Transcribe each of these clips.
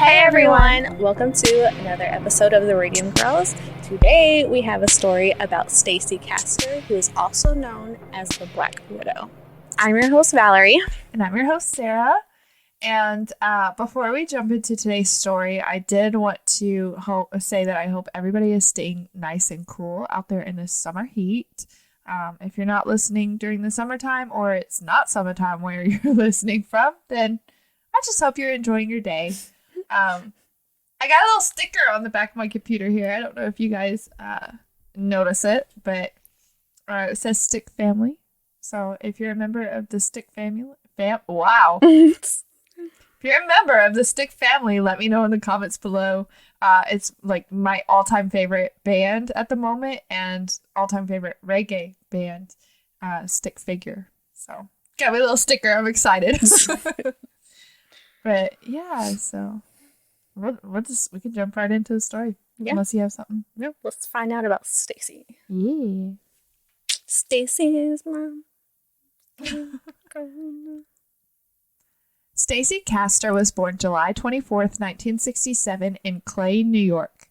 Hey everyone! Welcome to another episode of the Radium Girls. Today we have a story about Stacey Castor, who is also known as the Black Widow. I'm your host, Valerie. And I'm your host, Sarah. And before we jump into today's story, I did want to say that I hope everybody is staying nice and cool out there in this summer heat. If you're not listening during the summertime, or it's not summertime where you're listening from, then I just hope you're enjoying your day. I got a little sticker on the back of my computer here. I don't know if you guys notice it, but it says Stick Family. So if you're a member of the Stick Family, wow. If you're a member of the Stick Family, let me know in the comments below. It's like my all-time favorite band at the moment and all-time favorite reggae band, Stick Figure. So got me a little sticker. I'm excited. But yeah, so we can jump right into the story. Yeah. Unless you have something. Nope. Let's find out about Stacey. Yeah. Stacey's mom. Stacey Castor was born July 24th, 1967 in Clay, New York.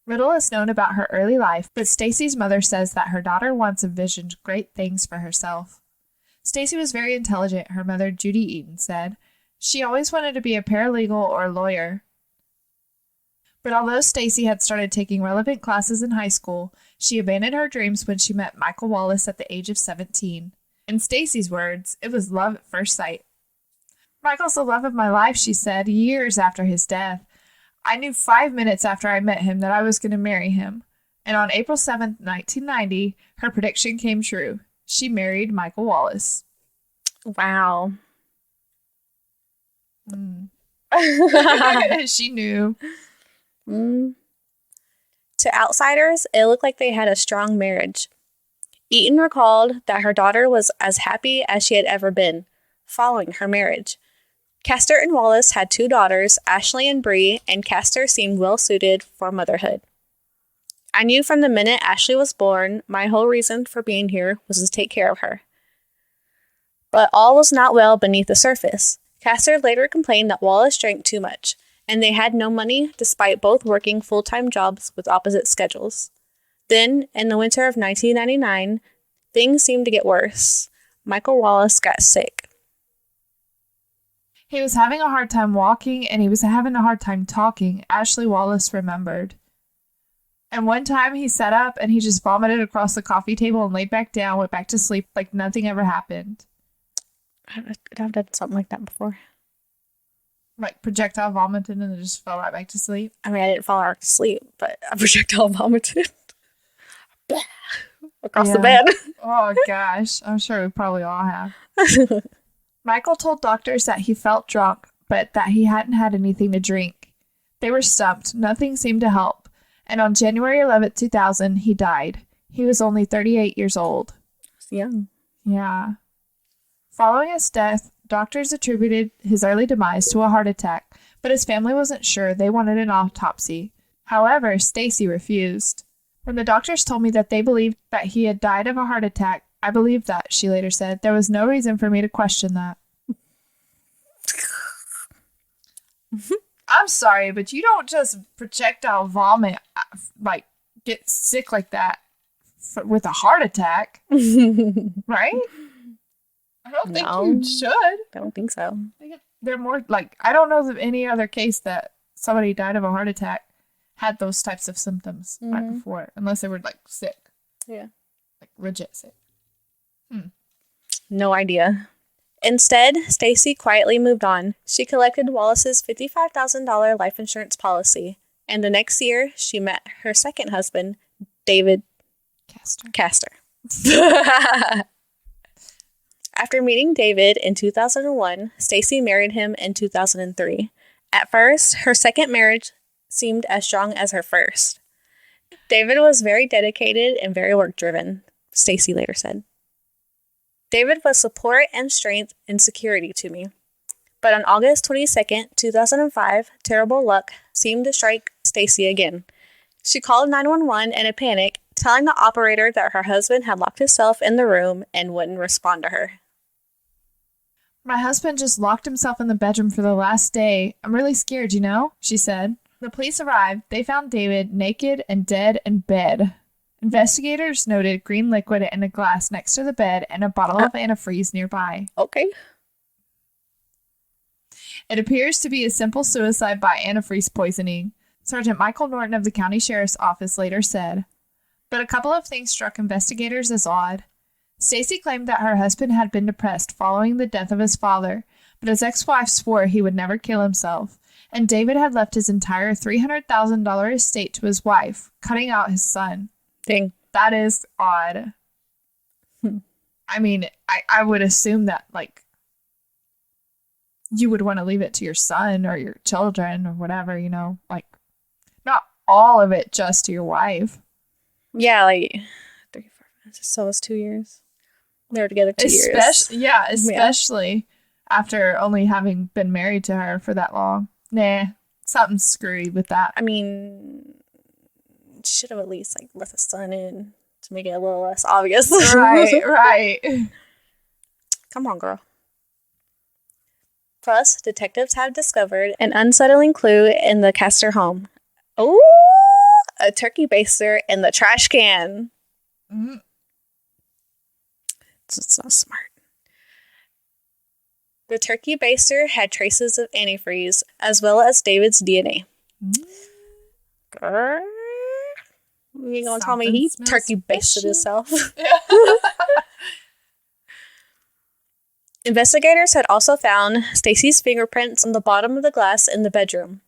Little is known about her early life, but Stacey's mother says that her daughter once envisioned great things for herself. Stacey was very intelligent, her mother, Judy Eaton, said. She always wanted to be a paralegal or a lawyer. But although Stacey had started taking relevant classes in high school, she abandoned her dreams when she met Michael Wallace at the age of 17. In Stacey's words, it was love at first sight. Michael's the love of my life, she said, years after his death. I knew 5 minutes after I met him that I was going to marry him. And on April 7th, 1990, her prediction came true. She married Michael Wallace. Wow. She knew. To outsiders, it looked like they had a strong marriage. Eaton recalled that her daughter was as happy as she had ever been following her marriage. Castor and Wallace had 2 daughters, Ashley and Bree, and Castor seemed well suited for motherhood. I knew from the minute Ashley was born, my whole reason for being here was to take care of her. But all was not well beneath the surface. Castor later complained that Wallace drank too much, and they had no money despite both working full-time jobs with opposite schedules. Then, in the winter of 1999, things seemed to get worse. Michael Wallace got sick. He was having a hard time walking, and he was having a hard time talking, Ashley Wallace remembered. And one time he sat up and he just vomited across the coffee table and laid back down, went back to sleep like nothing ever happened. I've done something like that before. Like projectile vomited and then just fell right back to sleep? I mean, I didn't fall right to sleep, but I projectile vomited. Across the bed. Oh, gosh. I'm sure we probably all have. Michael told doctors that he felt drunk, but that he hadn't had anything to drink. They were stumped. Nothing seemed to help. And on January 11th, 2000, he died. He was only 38 years old. That's young. Yeah. Following his death, doctors attributed his early demise to a heart attack, but his family wasn't sure. They wanted an autopsy. However, Stacey refused. When the doctors told me that they believed that he had died of a heart attack, I believed that, she later said. There was no reason for me to question that. I'm sorry, but you don't just projectile vomit, like, get sick like that with a heart attack. Right? I don't think you should. I don't think so. They're more like, I don't know of any other case that somebody died of a heart attack had those types of symptoms right before, unless they were like sick. Yeah. Like legit sick. No idea. Instead, Stacey quietly moved on. She collected Wallace's $55,000 life insurance policy, and the next year she met her second husband, David Castor. After meeting David in 2001, Stacey married him in 2003. At first, her second marriage seemed as strong as her first. David was very dedicated and very work-driven, Stacey later said. David was support and strength and security to me. But on August 22nd, 2005, terrible luck seemed to strike Stacey again. She called 911 in a panic, telling the operator that her husband had locked himself in the room and wouldn't respond to her. My husband just locked himself in the bedroom for the last day. I'm really scared, she said. The police arrived. They found David naked and dead in bed. Investigators noted green liquid in a glass next to the bed and a bottle of antifreeze nearby. Okay. It appears to be a simple suicide by antifreeze poisoning, Sergeant Michael Norton of the county sheriff's office later said. But a couple of things struck investigators as odd. Stacey claimed that her husband had been depressed following the death of his father, but his ex-wife swore he would never kill himself, and David had left his entire $300,000 estate to his wife, cutting out his son. Dang. That is odd. I mean, I would assume that, like, you would want to leave it to your son or your children or whatever, like, not all of it just to your wife. Yeah, like 3, 4, so it's 2 years. They were together 2 years. Yeah, especially after only having been married to her for that long. Nah, something's screwy with that. I mean, should have at least like let the sun in to make it a little less obvious. Right. Come on, girl. Plus, detectives have discovered an unsettling clue in the Castor home. Oh, a turkey baster in the trash can. Mm-hmm. It's not smart. The turkey baster had traces of antifreeze as well as David's DNA. Girl, you gonna tell me he turkey basted himself? Investigators had also found Stacey's fingerprints on the bottom of the glass in the bedroom.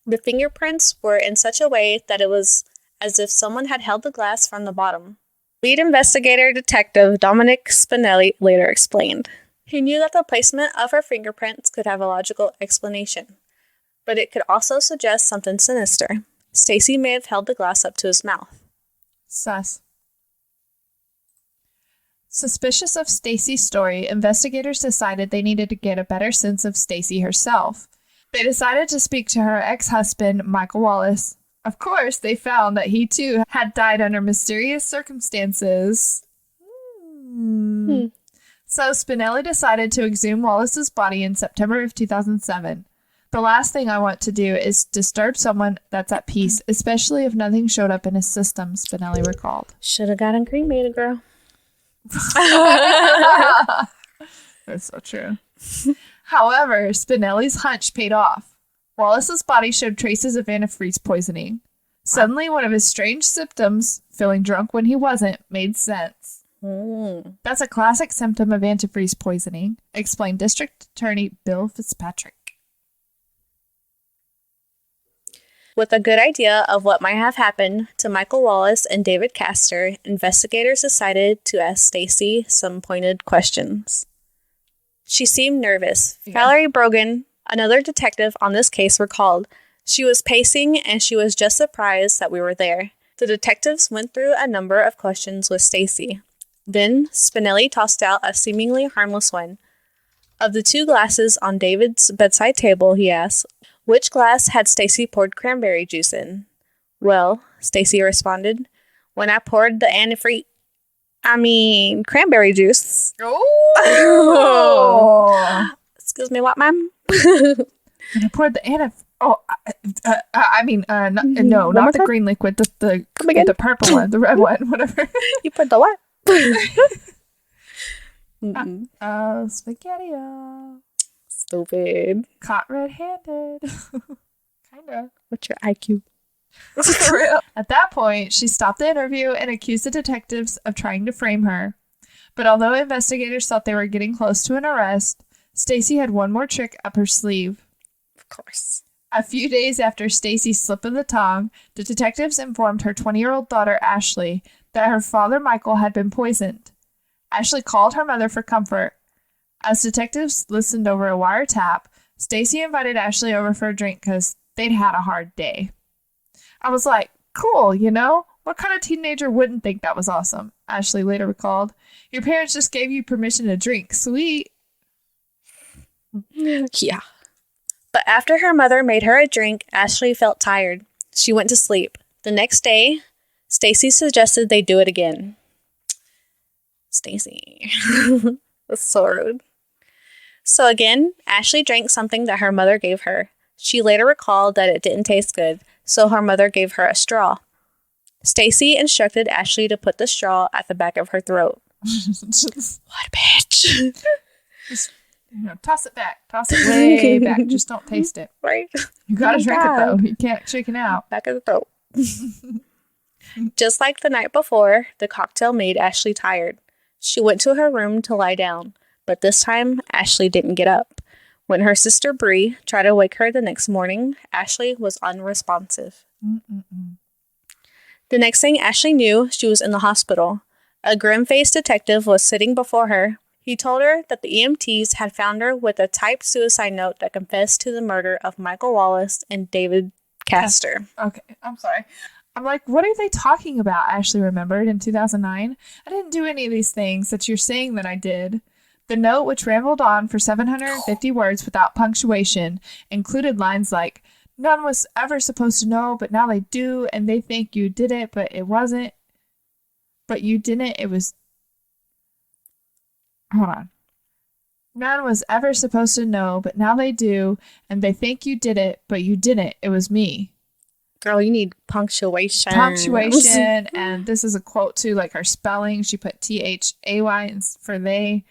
The fingerprints were in such a way that it was as if someone had held the glass from the bottom. Lead investigator detective Dominic Spinelli later explained. He knew that the placement of her fingerprints could have a logical explanation, but it could also suggest something sinister. Stacey may have held the glass up to his mouth. Sus. Suspicious of Stacey's story, investigators decided they needed to get a better sense of Stacey herself. They decided to speak to her ex-husband, Michael Wallace. Of course, they found that he too had died under mysterious circumstances. So Spinelli decided to exhume Wallace's body in September of 2007. The last thing I want to do is disturb someone that's at peace, especially if nothing showed up in his system, Spinelli recalled. Should have gotten cremated, girl. That's so true. However, Spinelli's hunch paid off. Wallace's body showed traces of antifreeze poisoning. Suddenly, one of his strange symptoms, feeling drunk when he wasn't, made sense. That's a classic symptom of antifreeze poisoning, explained District Attorney Bill Fitzpatrick. With a good idea of what might have happened to Michael Wallace and David Castor, investigators decided to ask Stacey some pointed questions. She seemed nervous. Yeah. Valerie Brogan, another detective on this case, recalled, "She was pacing and she was just surprised that we were there." The detectives went through a number of questions with Stacey. Then Spinelli tossed out a seemingly harmless one. Of the 2 glasses on David's bedside table, he asked, which glass had Stacey poured cranberry juice in? Well, Stacey responded, when I poured the cranberry juice. Oh! Excuse me, what, ma'am? When I poured the no, not the green liquid, the purple one, the red one, whatever. You put the what? Spaghetti-o. Stupid. Caught red-handed. Kinda. What's your IQ? For real. At that point, she stopped the interview and accused the detectives of trying to frame her. But although investigators thought they were getting close to an arrest, Stacey had one more trick up her sleeve. Of course. A few days after Stacey's slip of the tongue, the detectives informed her 20-year-old daughter, Ashley, that her father, Michael, had been poisoned. Ashley called her mother for comfort. As detectives listened over a wiretap, Stacey invited Ashley over for a drink because they'd had a hard day. I was like, cool, What kind of teenager wouldn't think that was awesome? Ashley later recalled. Your parents just gave you permission to drink. Sweet. Yeah. But after her mother made her a drink, Ashley felt tired. She went to sleep. The next day, Stacey suggested they do it again. Stacey. That's so rude. So again, Ashley drank something that her mother gave her. She later recalled that it didn't taste good, so her mother gave her a straw. Stacey instructed Ashley to put the straw at the back of her throat. What a bitch. Just, toss it back. Toss it way back. Just don't taste it. Right? You gotta drink it, though. You can't shake it out. Back of the throat. Just like the night before, the cocktail made Ashley tired. She went to her room to lie down, but this time, Ashley didn't get up. When her sister Bree tried to wake her the next morning, Ashley was unresponsive. The next thing Ashley knew, she was in the hospital. A grim-faced detective was sitting before her. He told her that the EMTs had found her with a typed suicide note that confessed to the murder of Michael Wallace and David Castor. Okay, I'm sorry. I'm like, what are they talking about? Ashley remembered in 2009. I didn't do any of these things that you're saying that I did. The note, which rambled on for 750 words without punctuation, included lines like, none was ever supposed to know, but now they do, and they think you did it, but it wasn't. But you didn't, it was... Hold on. None was ever supposed to know, but now they do, and they think you did it, but you didn't. It was me. Girl, you need punctuation. Punctuation, and this is a quote too, like her spelling. She put THAY for they.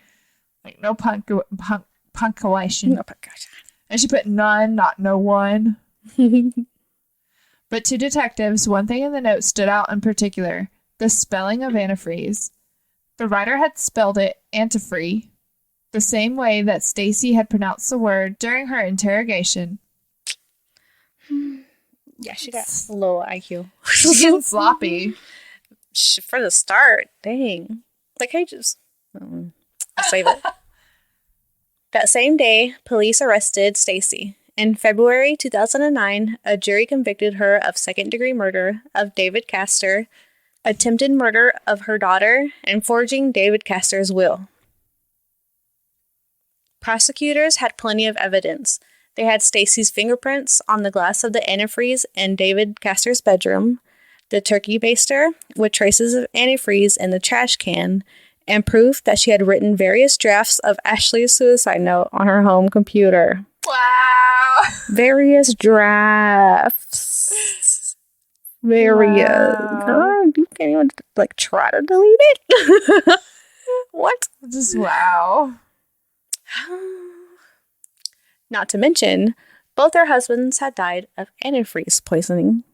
Like no punctuation. No punctuation. And she put none, not no one. But to detectives, one thing in the note stood out in particular. The spelling of antifreeze. The writer had spelled it antifree, the same way that Stacey had pronounced the word during her interrogation. Yeah, she got a low IQ. She's getting sloppy. For the start, dang. Like, hey, just... I'll save it. That same day, police arrested Stacey. In February 2009, a jury convicted her of second-degree murder of David Castor, attempted murder of her daughter, and forging David Castor's will. Prosecutors had plenty of evidence. They had Stacey's fingerprints on the glass of the antifreeze in David Castor's bedroom, the turkey baster with traces of antifreeze in the trash can, and proof that she had written various drafts of Ashley's suicide note on her home computer. Wow! Various drafts. Various. Wow. Girl, you can't even, like, try to delete it? What? Just wow. Not to mention, both her husbands had died of antifreeze poisoning.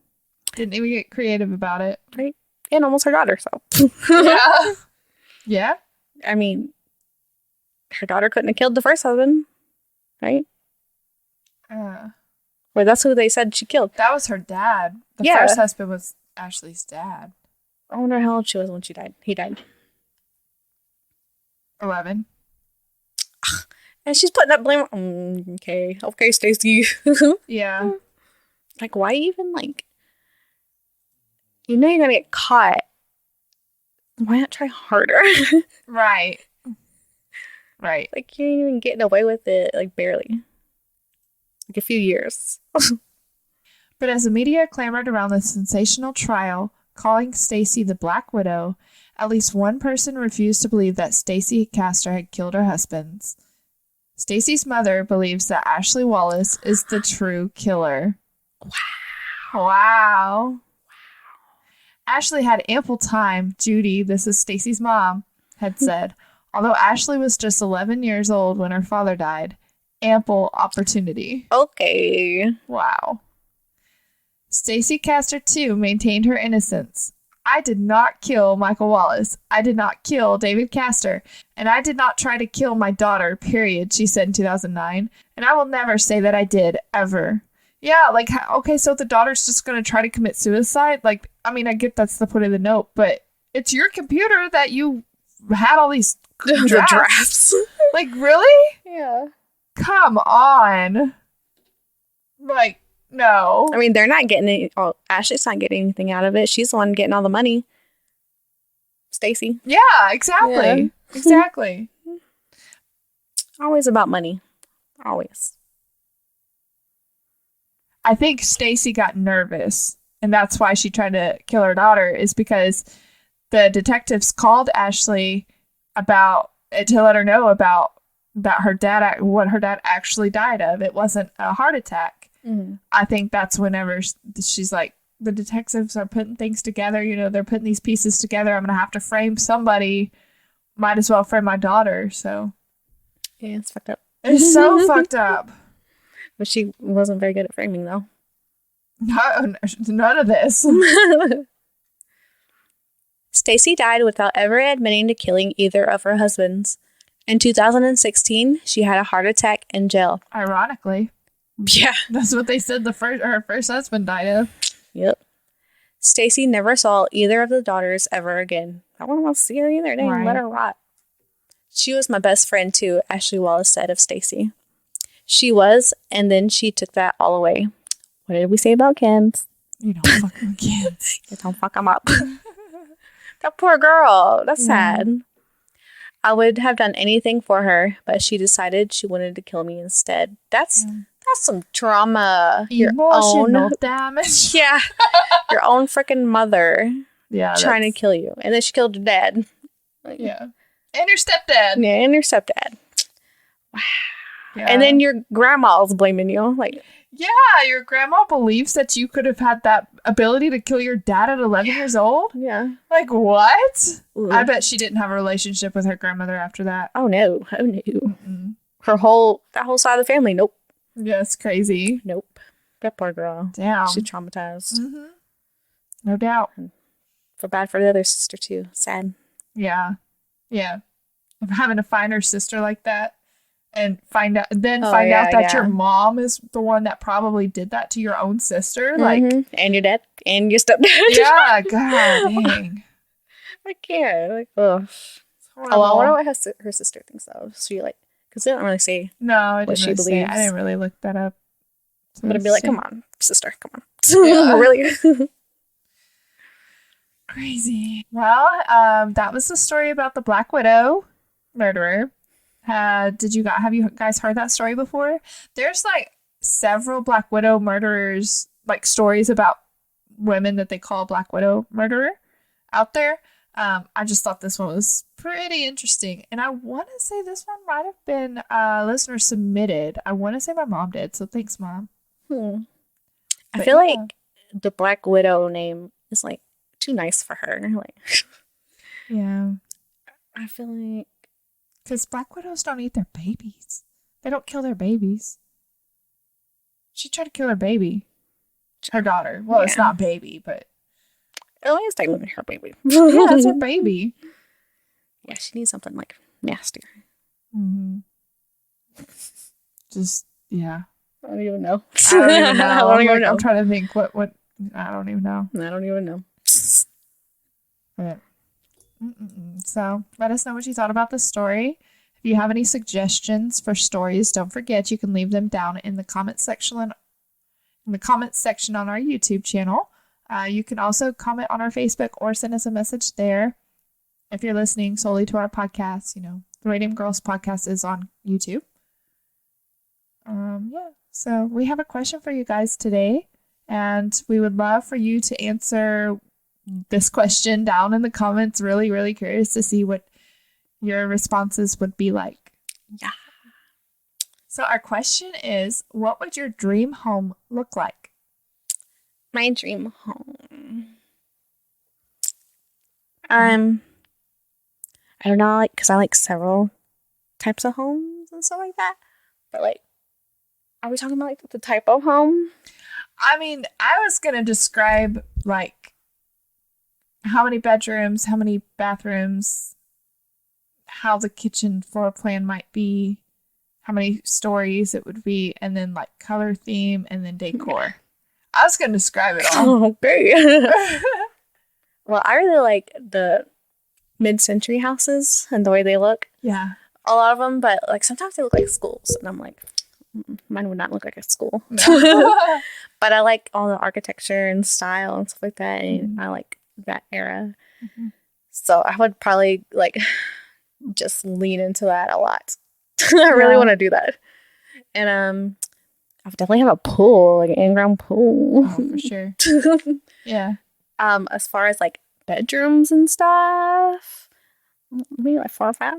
Didn't even get creative about it. Right? And almost her daughter, so. Yeah. Yeah? I mean, her daughter couldn't have killed the first husband, right? Or that's who they said she killed. That was her dad. The Yeah. first husband was Ashley's dad. I wonder how old she was when she died. He died. 11. And she's putting that blame on... Okay, Stacey. Yeah. Like, why even, like... You know you're gonna get caught. Why not try harder? Right. Right. Like, you ain't even getting away with it, like, barely. Like, a few years. But as the media clamored around the sensational trial, calling Stacey the Black Widow, at least one person refused to believe that Stacey Castor had killed her husbands. Stacey's mother believes that Ashley Wallace is the true killer. Wow. Ashley had ample time, Judy, this is Stacey's mom, had said. Although Ashley was just 11 years old when her father died, ample opportunity. Okay. Wow. Stacey Castor, too, maintained her innocence. I did not kill Michael Wallace. I did not kill David Castor. And I did not try to kill my daughter, period, she said in 2009. And I will never say that I did, ever. Yeah, like, okay, so the daughter's just going to try to commit suicide? Like, I mean, I get that's the point of the note, but it's your computer that you had all these drafts. Like, really? Yeah. Come on. Like, no. I mean, they're not getting it. Oh, Ashley's not getting anything out of it. She's the one getting all the money. Stacey. Yeah, exactly. Yeah. Exactly. Always about money. Always. I think Stacey got nervous, and that's why she tried to kill her daughter, is because the detectives called Ashley to let her know about that what her dad actually died of. It wasn't a heart attack. Mm-hmm. I think that's whenever she's like, the detectives are putting things together. You know, they're putting these pieces together. I'm going to have to frame somebody. Might as well frame my daughter. So Yeah, it's fucked up. it's so fucked up. But she wasn't very good at framing, though. No, none of this. Stacey died without ever admitting to killing either of her husbands. In 2016, she had a heart attack in jail. Ironically. Yeah. That's what they said her first husband died of. Yep. Stacey never saw either of the daughters ever again. I wouldn't want to see her either. They didn't let her rot. She was my best friend too, Ashley Wallace said of Stacey. She was, and then she took that all away. What did we say about kids? You don't fuck with kids. You don't fuck them up. That poor girl. That's sad. I would have done anything for her, but she decided she wanted to kill me instead. That's some trauma. Emotional damage. Yeah. Your own freaking mother trying to kill you. And then she killed your dad. Yeah. And your stepdad. Yeah, and your stepdad. Wow. Yeah. And then your grandma's blaming you. Like, yeah, your grandma believes that you could have had that ability to kill your dad at 11 years old? Yeah. Like, what? Ooh. I bet she didn't have a relationship with her grandmother after that. Oh, no. Oh, no. Mm-mm. That whole side of the family, nope. Yeah, it's crazy. Nope. That poor girl. Damn. She's traumatized. Mm-hmm. No doubt. And feel bad for the other sister, too. Sad. Yeah. Yeah. Of having to find her sister like that. And find out that your mom is the one that probably did that to your own sister. Like, and your dad and your stepdad. Yeah, god dang. I can't. Like, ugh. Oh, I wonder what her sister thinks though. She like, because they don't really say what she believes. I didn't really look that up. So but it'd be like, come on, sister, come on. Yeah. Really? Crazy. Well, that was the story about the Black Widow murderer. Have you guys heard that story before? There's like several Black Widow murderers, like stories about women that they call Black Widow murderer out there. I just thought this one was pretty interesting. And I want to say this one might have been listener submitted. I want to say my mom did. So thanks, Mom. I feel like the Black Widow name is like too nice for her. Like, yeah. I feel like. Because Black Widows don't eat their babies. They don't kill their babies. She tried to kill her baby. Her daughter. Well, it's not baby, but... Oh, it's technically her baby. Yeah, that's her baby. Yeah, she needs something, like, nastier. Mm-hmm. Just, yeah. I don't even know. I don't even know. I don't even know. I'm trying to think what... I don't even know. I don't even know. But... So let us know what you thought about the story. If you have any suggestions for stories, don't forget you can leave them down in the comment section on our YouTube channel. You can also comment on our Facebook or send us a message there. If you're listening solely to our podcast, the Radium Girls podcast is on YouTube. So we have a question for you guys today, and we would love for you to answer this question down in the comments. Really, really curious to see what your responses would be like. Yeah. So our question is, what would your dream home look like? My dream home. I don't know, like, because I like several types of homes and stuff like that. But like, are we talking about like the type of home? I mean, I was gonna describe like how many bedrooms, how many bathrooms, how the kitchen floor plan might be, how many stories it would be, and then like color theme and then decor. I was going to describe it all. Okay. Well, I really like the mid-century houses and the way they look. Yeah. A lot of them, but like sometimes they look like schools. And I'm like, mine would not look like a school. No. But I like all the architecture and style and stuff like that. And I like that era. Mm-hmm. So I would probably like just lean into that a lot. I really want to do that. And I would definitely have a pool, like an in-ground pool. Oh, for sure. Yeah. As far as like bedrooms and stuff, maybe like 4 or 5.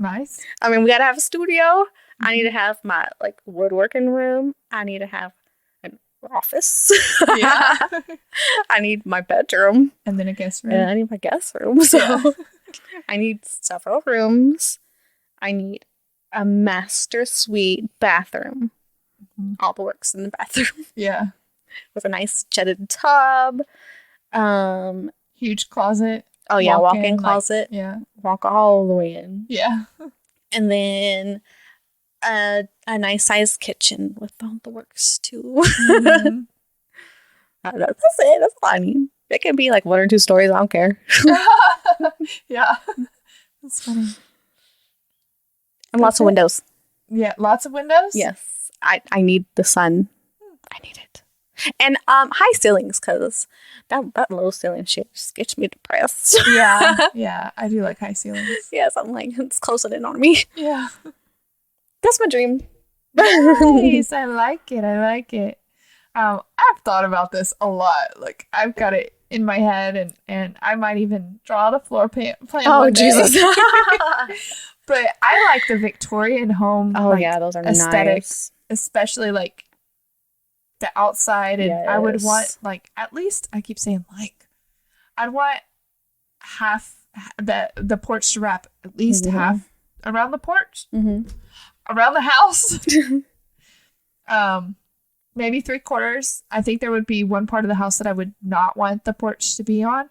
Nice. I mean, we gotta have a studio. I need to have my like woodworking room. I need to have an office. Yeah. I need my bedroom. And then a guest room. And I need my guest room. So I need several rooms. I need a master suite bathroom. All the works in the bathroom. Yeah. With a nice jetted tub. Huge closet. Oh yeah, walk-in closet. Like, yeah. Walk all the way in. Yeah. And then a nice sized kitchen with all the works too. Mm-hmm. That's it. That's all I need. It can be like 1 or 2 stories. I don't care. Yeah. That's funny. And lots of windows. Yeah, lots of windows? Yes. I need the sun. I need it. And high ceilings, because that low ceiling shit just gets me depressed. Yeah. Yeah. I do like high ceilings. Yes, I'm like, it's closing in on me. Yeah. That's my dream. Nice. I like it. I like it. I've thought about this a lot. Like, I've got it in my head, and I might even draw the floor plan. Oh, Jesus. But I like the Victorian home. Oh, like, yeah, those are aesthetic, nice. Especially like the outside. And I would want, like, at least, I keep saying like, I'd want half the porch to wrap at least half around the porch, around the house. Maybe 3/4. I think there would be one part of the house that I would not want the porch to be on.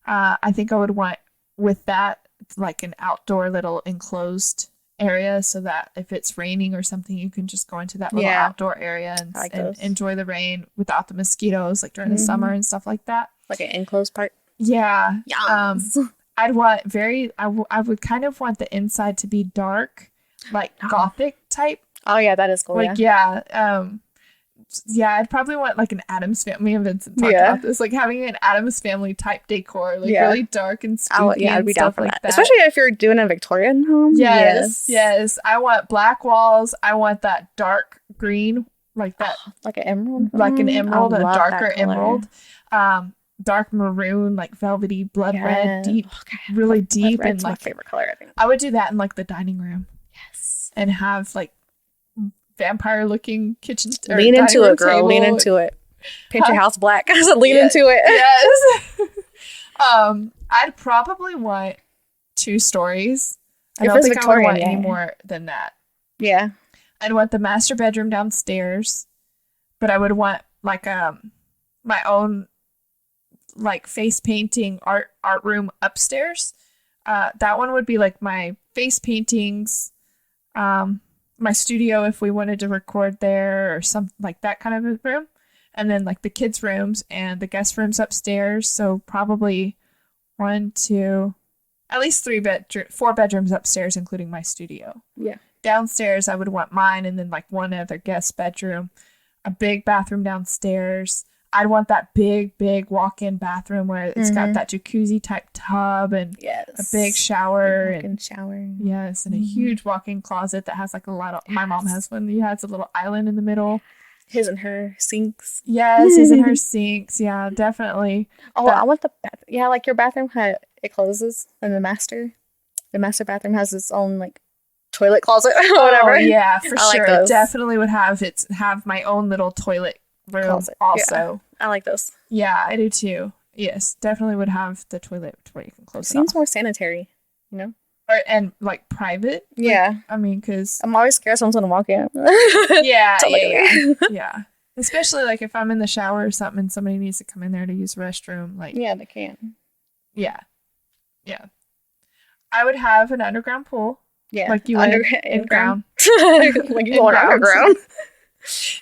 I think I would want with that like an outdoor little enclosed area, so that if it's raining or something, you can just go into that little outdoor area and enjoy the rain without the mosquitoes, like during the summer and stuff like that. Like an enclosed part. Yeah. Yes. I'd want I would kind of want the inside to be dark, like Gothic type. Oh yeah, that is cool. Like I'd probably want like an Addams Family. Me and Vincent talked about this, like having an Addams Family type decor, like really dark and spooky. I'd be down for like that, especially if you're doing a Victorian home. Yes. I want black walls. I want that dark green, like that, like an emerald, a darker emerald. Dark maroon, like velvety blood red, deep, really deep, and like my favorite color. I think I would do that in like the dining room. Yes, and have like vampire-looking kitchen. Lean into it, girl. Table. Lean into it. Paint your house black. I said, lean into it. Yes. I'd probably want 2 stories. I don't think I would want any more than that. Yeah. I'd want the master bedroom downstairs, but I would want like my own like face painting art room upstairs. That one would be like my face paintings, my studio if we wanted to record there or something like that kind of a room, and then like the kids' rooms and the guest rooms upstairs. So probably 1, 2, at least 4 bedrooms upstairs, including my studio. Yeah. Downstairs, I would want mine, and then like one other guest bedroom, a big bathroom downstairs. I'd want that big walk-in bathroom where it's got that jacuzzi type tub and a big shower and shower. Yes, and a huge walk-in closet that has like a lot of. My mom has one. It has a little island in the middle. His and her sinks. Yes, his and her sinks. Yeah, definitely. Oh, I want the bathroom. Yeah, like your bathroom, it closes, and the master bathroom has its own like toilet closet or whatever. Oh, yeah, for sure. Like it definitely would have my own little toilet room closet. Also. I like those. Yeah, I do too. Yes, definitely would have the toilet where you can close it. Seems more sanitary, you know? And like private. Yeah. Like, I mean, because I'm always scared someone's gonna walk in. Yeah. Especially like if I'm in the shower or something and somebody needs to come in there to use the restroom. Like, yeah, they can. Yeah. I would have an underground pool. Yeah. Like you in ground. Like you going underground.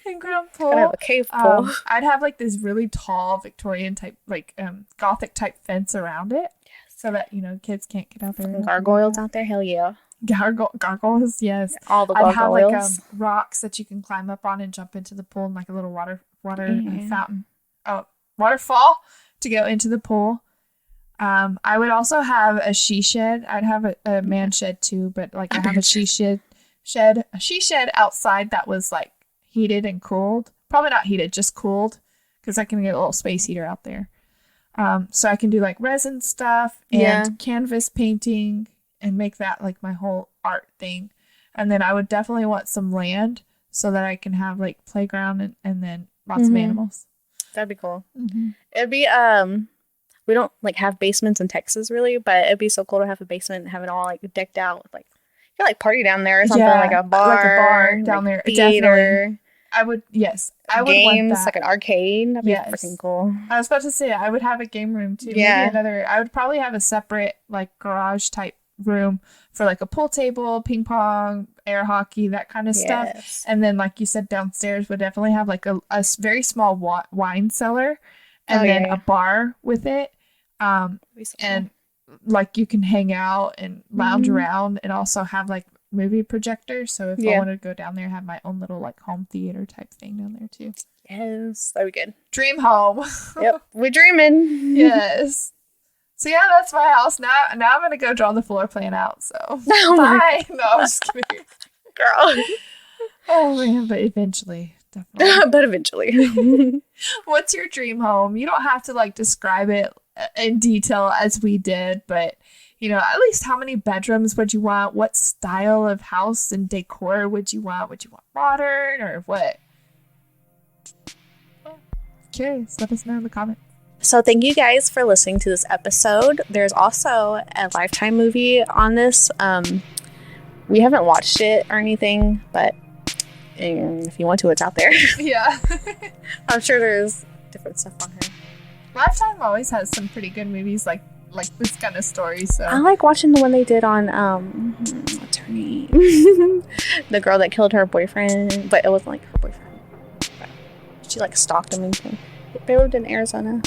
In-ground pool. Gotta have a cave pool. I'd have like this really tall Victorian type, like Gothic type fence around it, so that kids can't get out there. Gargoyles out there, hell yeah. Gargoyles, yes. All the gargoyles. I'd have like rocks that you can climb up on and jump into the pool, and like a little water fountain, waterfall to go into the pool. I would also have a she shed. I'd have a man shed too, but like I have a she shed outside that was like heated and cooled. Probably not heated, just cooled, because I can get a little space heater out there. So I can do like resin stuff and canvas painting and make that like my whole art thing. And then I would definitely want some land so that I can have like playground and then lots of animals. That'd be cool. It'd be we don't like have basements in Texas really, but it'd be so cool to have a basement and have it all like decked out with like you can like party down there or something, like a bar down there. Theater. Definitely. I would games, want that. like an arcade. That'd be freaking cool. I was about to say I would have a game room too. Yeah. Maybe I would probably have a separate like garage type room for like a pool table, ping pong, air hockey, that kind of stuff. And then like you said, downstairs would definitely have like a very small wine cellar and then a bar with it. And like you can hang out and lounge around and also have like movie projectors. So if I wanted to go down there, have my own little like home theater type thing down there too. Yes, that'd be good. Dream home. Yep, we're dreaming. Yes. So yeah, that's my house. Now I'm gonna go draw the floor plan out. So bye. No, I'm just kidding, girl. Oh man, but eventually, definitely. But eventually. What's your dream home? You don't have to like describe it in detail as we did, but you know, at least how many bedrooms would you want? What style of house and decor would you want? Would you want modern or what? Curious. Let us know in the comments. So thank you guys for listening to this episode. There's also a Lifetime movie on this. We haven't watched it or anything, but if you want to, it's out there. Yeah. I'm sure there's different stuff on here. Lifetime always has some pretty good movies like this kind of story. So I like watching the one they did on what's her name? The girl that killed her boyfriend, but it wasn't like her boyfriend. She like stalked him and stuff. They lived in Arizona.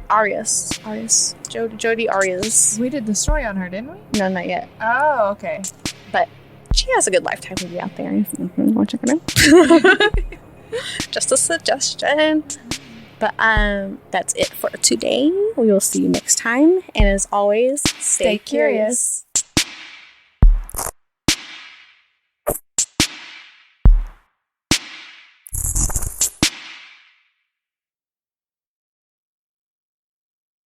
Arias. Jodi Arias. We did the story on her, didn't we? No, not yet. Oh, okay. But she has a good Lifetime movie out there. If you want to check it out. Just a suggestion. But that's it for today. We will see you next time. And as always, stay curious.